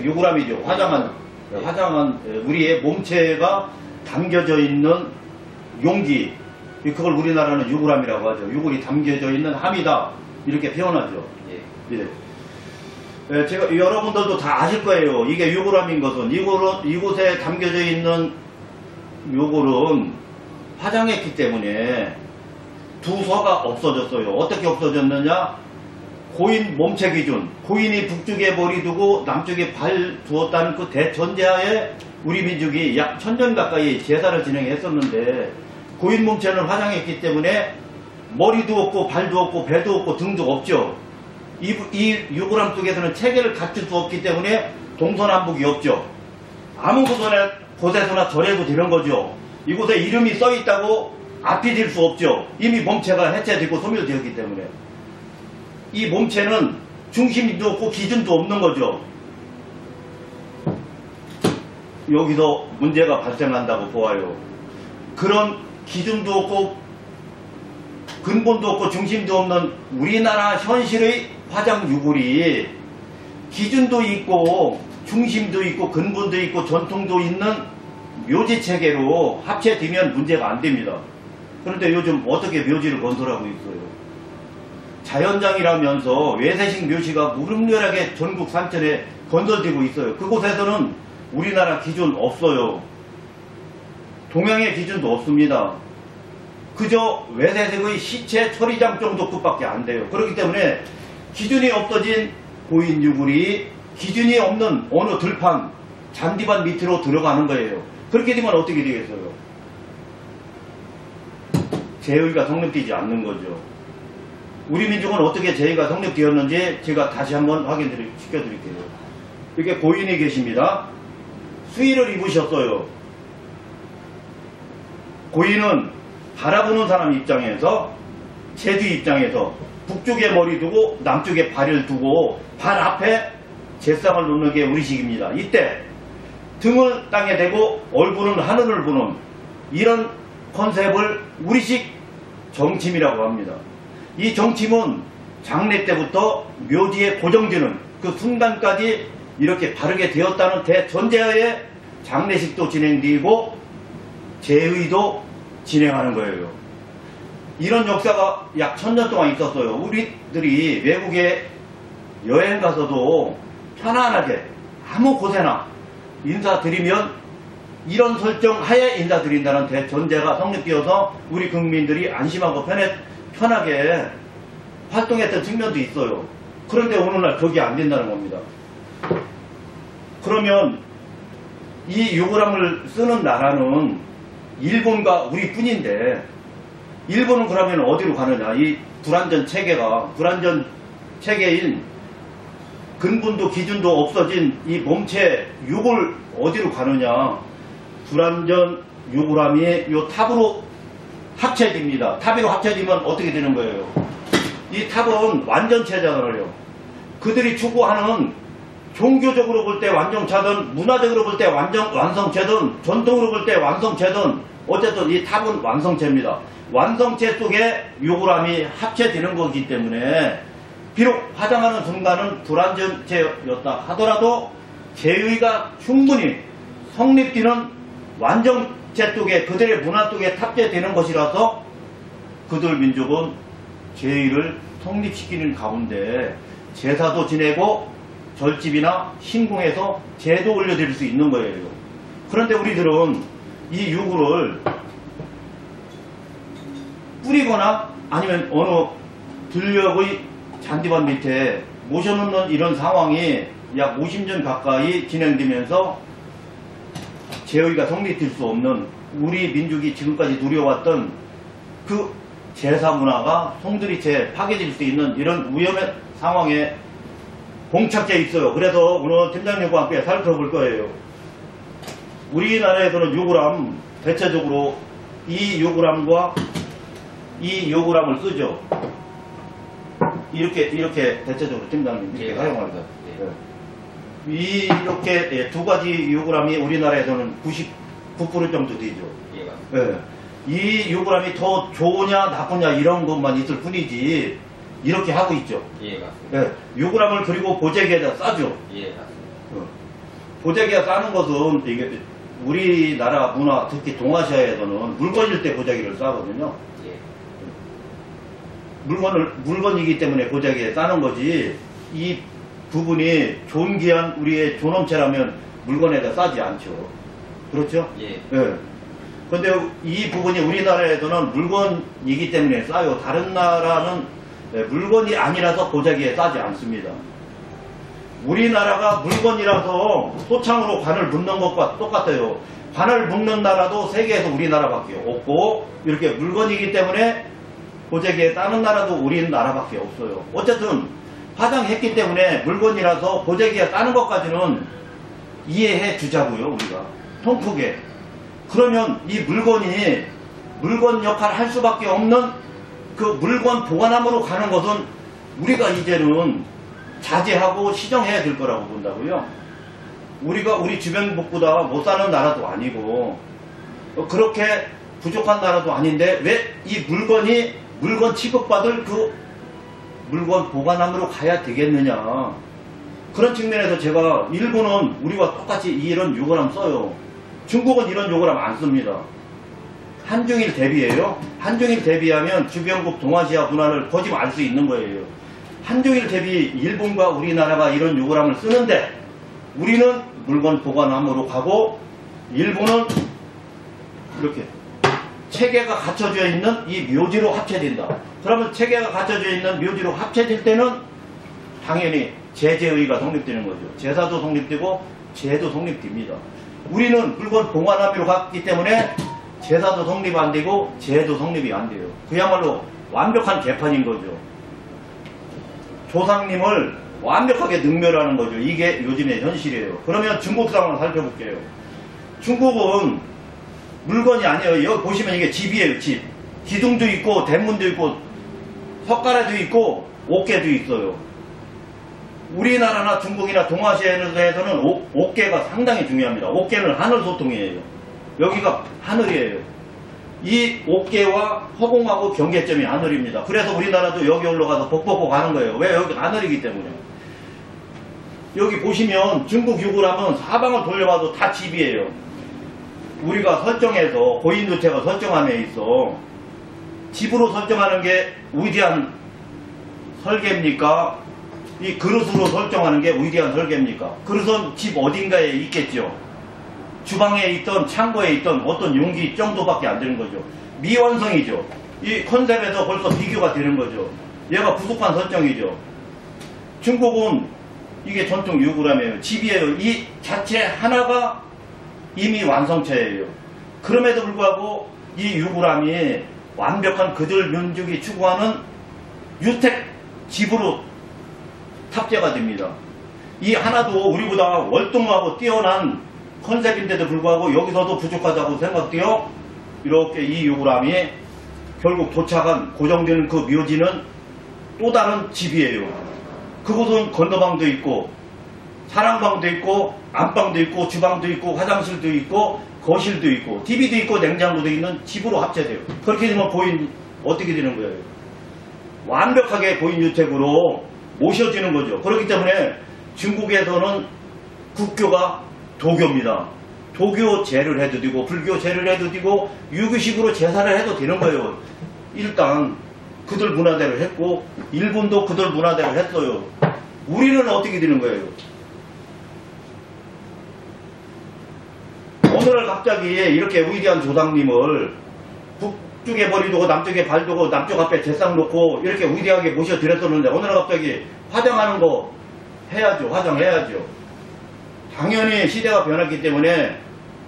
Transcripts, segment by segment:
유구람이죠. 화장한 우리의 몸체가 담겨져 있는 용기. 그걸 우리나라는 유구람이라고 하죠. 유골이 담겨져 있는 함이다. 이렇게 표현하죠. 예. 제가 여러분들도 다 아실 거예요. 이게 유구람인 것은 이곳에 담겨져 있는 요골은 화장했기 때문에 두서가 없어졌어요. 어떻게 없어졌느냐? 고인 몸체 기준, 고인이 북쪽에 머리 두고 남쪽에 발 두었다는 그 대전제하에 우리 민족이 약 1000년 가까이 제사를 진행했었는데 고인 몸체는 화장했기 때문에 머리도 없고 발도 없고 배도 없고 등도 없죠. 이 유구람 속에서는 체계를 갖출 수 없기 때문에 동서남북이 없죠. 아무 곳에서나 절해도 되는 거죠. 이곳에 이름이 써 있다고 앞이 될 수 없죠. 이미 몸체가 해체되고 소멸되었기 때문에. 이 몸체는 중심도 없고 기준도 없는 거죠. 여기서 문제가 발생한다고 보아요. 그런 기준도 없고 근본도 없고 중심도 없는 우리나라 현실의 화장 유골이 기준도 있고 중심도 있고 근본도 있고 전통도 있는 묘지 체계로 합체되면 문제가 안 됩니다. 그런데 요즘 어떻게 묘지를 건설하고 있어요? 자연장이라면서 외세식 묘지가 무분별하게 전국 산천에 건설되고 있어요. 그곳에서는 우리나라 기준 없어요. 동양의 기준도 없습니다. 그저 외세색의 시체 처리장 정도 급밖에 안 돼요. 그렇기 때문에 기준이 없어진 고인 유골이 기준이 없는 어느 들판, 잔디밭 밑으로 들어가는 거예요. 그렇게 되면 어떻게 되겠어요? 제의가 성립되지 않는 거죠. 우리 민족은 어떻게 제의가 성립되었는지 제가 다시 한번 확인 시켜드릴게요. 이렇게 고인이 계십니다. 수의를 입으셨어요. 고인은 바라보는 사람 입장에서 제주 입장에서 북쪽에 머리 두고 남쪽에 발을 두고 발 앞에 제상을 놓는 게 우리식입니다. 이때 등을 땅에 대고 얼굴은 하늘을 보는 이런 컨셉을 우리식 정침이라고 합니다. 이 정침은 장례 때부터 묘지에 고정되는 그 순간까지 이렇게 바르게 되었다는 대전제하에 장례식도 진행되고 제의도 진행하는 거예요. 이런 역사가 약 1000년 동안 있었어요. 우리들이 외국에 여행 가서도 편안하게 아무 곳에나 인사드리면 이런 설정 하에 인사드린다는 대전제가 성립되어서 우리 국민들이 안심하고 편하게 활동했던 측면도 있어요. 그런데 오늘날 그게 안 된다는 겁니다. 그러면 이 유골함을 쓰는 나라는 일본과 우리뿐인데 일본은 그러면 어디로 가느냐? 이 불완전 체계인 근본도 기준도 없어진 이 몸체 유골 어디로 가느냐? 불완전 유골함이 요 탑으로 합체됩니다. 탑으로 합체되면 어떻게 되는 거예요? 이 탑은 완전체잖아요. 그들이 추구하는 종교적으로 볼 때 완전체든 문화적으로 볼 때 완성체든 전통으로 볼 때 완성체든 어쨌든 이 탑은 완성체입니다. 완성체 속에 유골함이 합체되는 거기 때문에 비록 화장하는 순간은 불완전체였다 하더라도 제의가 충분히 성립되는 완전체 속에 그들의 문화 속에 탑재되는 것이라서 그들 민족은 제의를 성립시키는 가운데 제사도 지내고 절집이나 신궁에서 제도 올려드릴 수 있는 거예요. 그런데 우리들은 이 유골을 뿌리거나 아니면 어느 들녘의 잔디밭 밑에 모셔놓는 이런 상황이 약 50년 가까이 진행되면서 제의가 성립될 수 없는 우리 민족이 지금까지 누려왔던 그 제사 문화가 송두리째 파괴될 수 있는 이런 위험한 상황에 봉착돼 있어요. 그래서 오늘 팀장님과 함께 살펴볼 거예요. 우리나라에서는 유골함 대체적으로 이 유골함과 이 유골함을 쓰죠. 이렇게 대체적으로 팀장님 이렇게 사용합니다. 이렇게 두 가지 유골함이 우리나라에서는 99% 정도 되죠. 이 유골함이 더 좋으냐 나쁘냐 이런 것만 있을 뿐이지 이렇게 하고 있죠. 유골함을 그리고 보재기에다 싸죠. 보자기가 싸는 것은 이게 우리나라 문화, 특히 동아시아에서는 물건일 때 보자기를 싸거든요. 예. 물건이기 때문에 보자기에 싸는 거지, 이 부분이 존귀한 우리의 존엄체라면 물건에다 싸지 않죠. 그렇죠? 예. 예. 근데 이 부분이 우리나라에서는 물건이기 때문에 싸요. 다른 나라는 물건이 아니라서 보자기에 싸지 않습니다. 우리나라가 물건이라서 소창으로 관을 묻는 것과 똑같아요. 관을 묻는 나라도 세계에서 우리나라밖에 없고, 이렇게 물건이기 때문에 보자기에 싸는 나라도 우리나라밖에 없어요. 어쨌든 화장했기 때문에 물건이라서 보자기에 싸는 것까지는 이해해 주자고요, 우리가 통크게. 그러면 이 물건이 물건 역할을 할 수밖에 없는 그 물건 보관함으로 가는 것은 우리가 이제는 자제하고 시정해야 될 거라고 본다고요. 우리가 우리 주변국보다 못 사는 나라도 아니고 그렇게 부족한 나라도 아닌데 왜 이 물건이 물건 취급받을 그 물건 보관함으로 가야 되겠느냐. 그런 측면에서 제가 일본은 우리와 똑같이 이런 욕을 하면 써요. 중국은 이런 욕을 하면 안 씁니다. 한중일 대비예요. 한중일 대비하면 주변국 동아시아 문화를 거짓 알 수 있는 거예요. 한중일 대비 일본과 우리나라가 이런 욕을 하면 쓰는데 우리는 물건 보관함으로 가고 일본은 이렇게 체계가 갖춰져 있는 이 묘지로 합쳐진다. 그러면 체계가 갖춰져 있는 묘지로 합쳐질 때는 당연히 제재의가 성립되는 거죠. 제사도 성립되고 제도 성립됩니다. 우리는 물건 보관함으로 갔기 때문에 제사도 성립 안 되고 제도 성립이 안 돼요. 그야말로 완벽한 개판인 거죠. 조상님을 완벽하게 능멸하는 거죠. 이게 요즘의 현실이에요. 그러면 중국 상황을 살펴볼게요. 중국은 물건이 아니에요. 여기 보시면 이게 집이에요. 집. 기둥도 있고 대문도 있고 석가래도 있고 옥계도 있어요. 우리나라나 중국이나 동아시아에서는 옥계가 상당히 중요합니다. 옥계는 하늘 소통이에요. 여기가 하늘이에요. 이 옥계와 허공하고 경계점이 하늘입니다. 그래서 우리나라도 여기 올라가서 복 벗고 가는 거예요. 왜? 여기 하늘이기 때문에. 여기 보시면 중국 욕을 하면 사방을 돌려봐도 다 집이에요. 우리가 설정해서 고인주택을 설정함에 있어 집으로 설정하는 게 위대한 설계입니까? 이 그릇으로 설정하는 게 위대한 설계입니까? 그릇은 집 어딘가에 있겠죠. 주방에 있던 창고에 있던 어떤 용기 정도밖에 안 되는 거죠. 미완성이죠. 이 컨셉에서 벌써 비교가 되는 거죠. 얘가 부족한 설정이죠. 중국은 이게 전통 유구라며요. 집이에요. 이 자체 하나가 이미 완성체예요. 그럼에도 불구하고 이 유구람이 완벽한 그들 민족이 추구하는 유택 집으로 탑재가 됩니다. 이 하나도 우리보다 월등하고 뛰어난 컨셉인데도 불구하고 여기서도 부족하다고 생각되어 이렇게 이 유구람이 결국 도착한 고정되는 그 묘지는 또 다른 집이에요. 그곳은 건너방도 있고 사랑방도 있고 안방도 있고 주방도 있고 화장실도 있고 거실도 있고 TV도 있고 냉장고도 있는 집으로 합쳐져요. 그렇게 되면 고인 어떻게 되는 거예요? 완벽하게 고인주택으로 모셔지는 거죠. 그렇기 때문에 중국에서는 국교가 도교입니다. 도교 제를 해도 되고 불교 제를 해도 되고 유교식으로 제사를 해도 되는 거예요. 일단 그들 문화대로 했고 일본도 그들 문화대로 했어요. 우리는 어떻게 되는 거예요? 오늘 갑자기 이렇게 위대한 조상님을 북쪽에 머리 두고 남쪽에 발 두고 남쪽 앞에 제상 놓고 이렇게 위대하게 모셔드렸었는데 오늘 갑자기 화장하는 거 해야죠. 화장해야죠. 당연히 시대가 변했기 때문에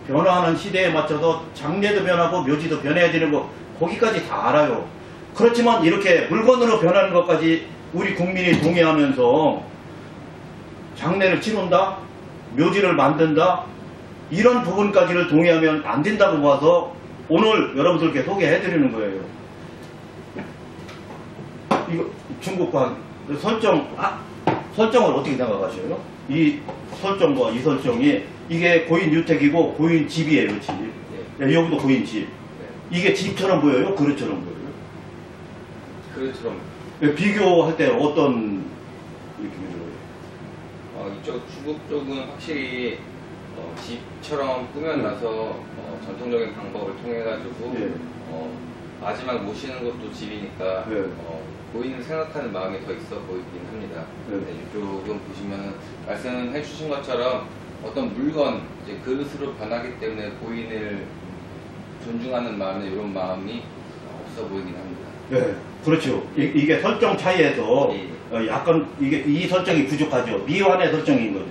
변화하는 시대에 맞춰서 장례도 변하고 묘지도 변해야 되는 거 거기까지 다 알아요. 그렇지만 이렇게 물건으로 변하는 것까지 우리 국민이 동의하면서 장례를 치른다, 묘지를 만든다, 이런 부분까지를 동의하면 안 된다고 봐서 오늘 여러분들께 소개해드리는 거예요. 이거 중국과 설정을 어떻게 생각하셔요? 이 설정과 이 설정이 이게 고인주택이고 고인집이에요. 집. 네, 여기도 고인집. 이게 집처럼 보여요? 그릇처럼 보여요? 그릇처럼. 비교할 때 어떤 느낌이 들어요? 이쪽 중국 쪽은 확실히 집처럼 꾸며놔서 전통적인 방법을 통해 가지고 예. 마지막 모시는 것도 집이니까 예. 고인을 생각하는 마음이 더 있어 보이긴 합니다. 예. 네, 이쪽은 보시면 말씀해 주신 것처럼 어떤 물건, 이제 그릇으로 변하기 때문에 고인을 존중하는 마음에 이런 마음이 없어 보이긴 합니다. 예, 그렇죠. 이게 설정 차이에서 예. 약간 이 설정이 부족하죠. 미완의 설정인 거죠.